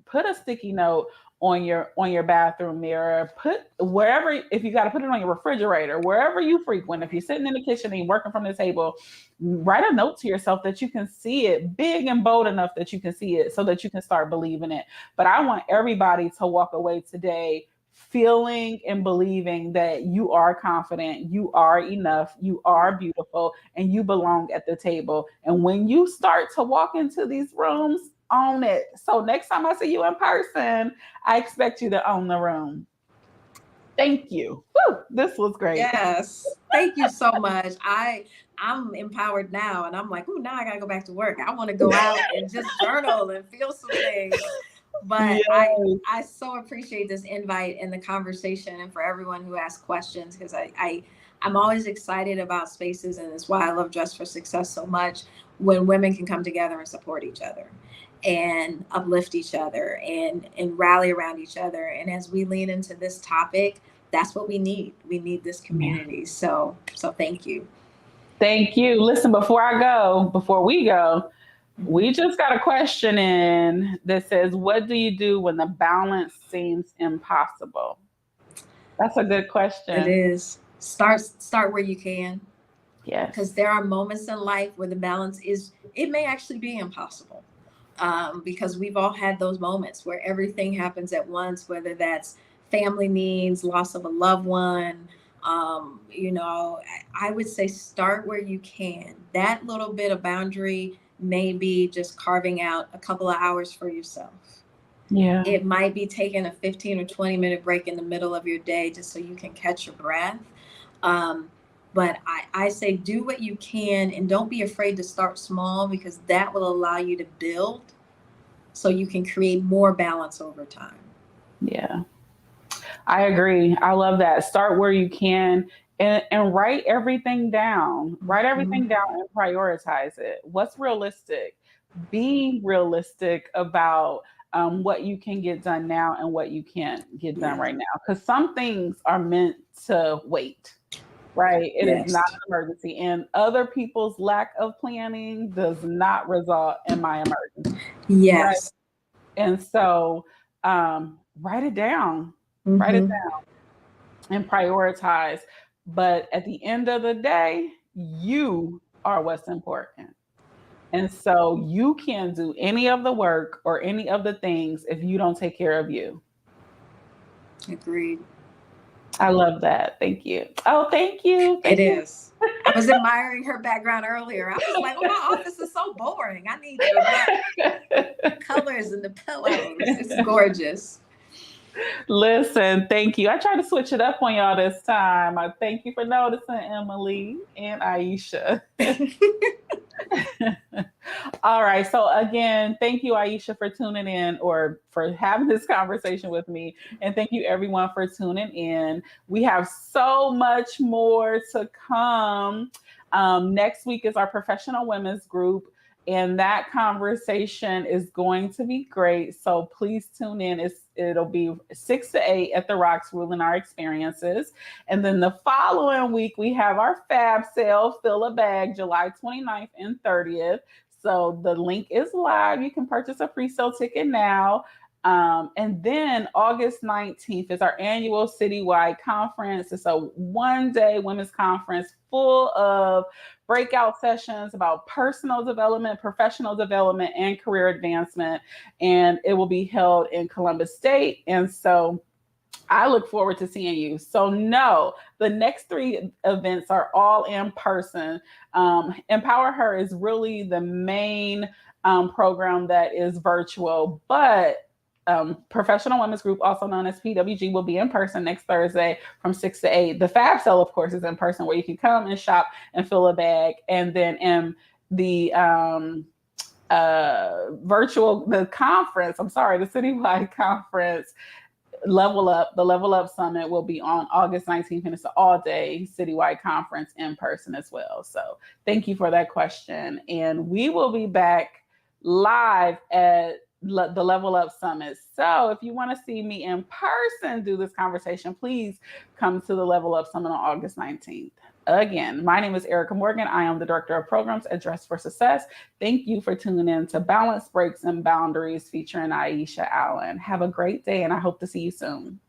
[SPEAKER 1] Put a sticky note on your bathroom mirror. Put wherever, if you got to put it on your refrigerator, wherever you frequent. If you're sitting in the kitchen and you're working from the table, write a note to yourself that you can see it, big and bold enough that you can see it, so that you can start believing it. But I want everybody to walk away today feeling and believing that you are confident, you are enough, you are beautiful, and you belong at the table. And when you start to walk into these rooms, own it. So next time I see you in person, I expect you to own the room. Thank you. Woo, this was great.
[SPEAKER 2] Yes. Thank you so much. I'm empowered now, and I'm like, oh, now I gotta go back to work. I want to go out and just journal and feel some things. But
[SPEAKER 1] Yes.
[SPEAKER 2] I so appreciate this invite and the conversation, and for everyone who asked questions, because I'm always excited about spaces, and it's why I love Dress for Success so much, when women can come together and support each other and uplift each other and rally around each other. And as we lean into this topic, that's what we need. We need this
[SPEAKER 1] Yeah.
[SPEAKER 2] community. So thank you.
[SPEAKER 1] Thank you. Listen, before we go, we just got a question in that says, what do you do when the balance seems impossible? That's a good
[SPEAKER 2] It
[SPEAKER 1] question.
[SPEAKER 2] is. Start where you can, because
[SPEAKER 1] Yes.
[SPEAKER 2] there are moments in life where the balance is, it may actually be impossible, because we've all had those moments where everything happens at once, whether that's family needs, loss of a loved one. I would say start where you can. That little bit of boundary may be just carving out a couple of hours for yourself.
[SPEAKER 1] Yeah.
[SPEAKER 2] It might be taking a 15 or 20-minute break in the middle of your day just so you can catch your breath. Um, but I say do what you can, and don't be afraid to start small, because that will allow you to build so you can create more balance over time.
[SPEAKER 1] Yeah. I agree. I love that. Start where you can, and write everything down. Write
[SPEAKER 2] Mhm.
[SPEAKER 1] everything down and prioritize it. What's realistic? Be realistic about what you can get done now and what you can't get done
[SPEAKER 2] Yes.
[SPEAKER 1] right now. Because some things are meant to wait, right? It is not
[SPEAKER 2] Yes.
[SPEAKER 1] an emergency. And other people's lack of planning does not result in my emergency, right?
[SPEAKER 2] Yes.
[SPEAKER 1] And so write it down. Write it
[SPEAKER 2] Hmm.
[SPEAKER 1] and prioritize. But at the end of the day, you are what's important. And so you can't do any of the work or any of the things if you don't take care of you.
[SPEAKER 2] Agreed.
[SPEAKER 1] I love that. Thank you. Oh, thank you.
[SPEAKER 2] It
[SPEAKER 1] Thank you.
[SPEAKER 2] is. I was admiring her background earlier. I was like, well, my office is so boring. I need the colors and the pillows. It's gorgeous.
[SPEAKER 1] Listen, thank you. I tried to switch it up on y'all this time. I thank you for noticing, Emily and Aisha. All right. So again, thank you, Aisha, for tuning in or for having this conversation with me. And thank you everyone for tuning in. We have so much more to come. Next week is our professional women's group. And that conversation is going to be great. So please tune in. It'll be 6 to 8 at the Rocks, Ruling Our Experiences. And then the following week, we have our fab sale, Fill a Bag, July 29th and 30th. So the link is live. You can purchase a pre-sale ticket now. And then August 19th is our annual citywide conference. It's a one-day women's conference full of breakout sessions about personal development, professional development, and career advancement. And it will be held in Columbus State. And so I look forward to seeing you. So no, the next 3 events are all in person. Empower Her is really the main program that is virtual, but Professional Women's Group, also known as PWG, will be in person next Thursday from 6 to 8. The Fab Sale, of course, is in person where you can come and shop and fill a bag. And then in the conference, the citywide conference, the Level Up Summit will be on August 19th, and it's an all-day citywide conference in person as well. So thank you for that question. And we will be back live at the Level Up Summit. So if you want to see me in person do this conversation, please come to the Level Up Summit on August 19th. Again, my name is Erica Morgan. I am the Director of Programs at Dress for Success. Thank you for tuning in to Balance, Breaks, and Boundaries featuring Aisha Allen. Have a great day, and I hope to see you soon.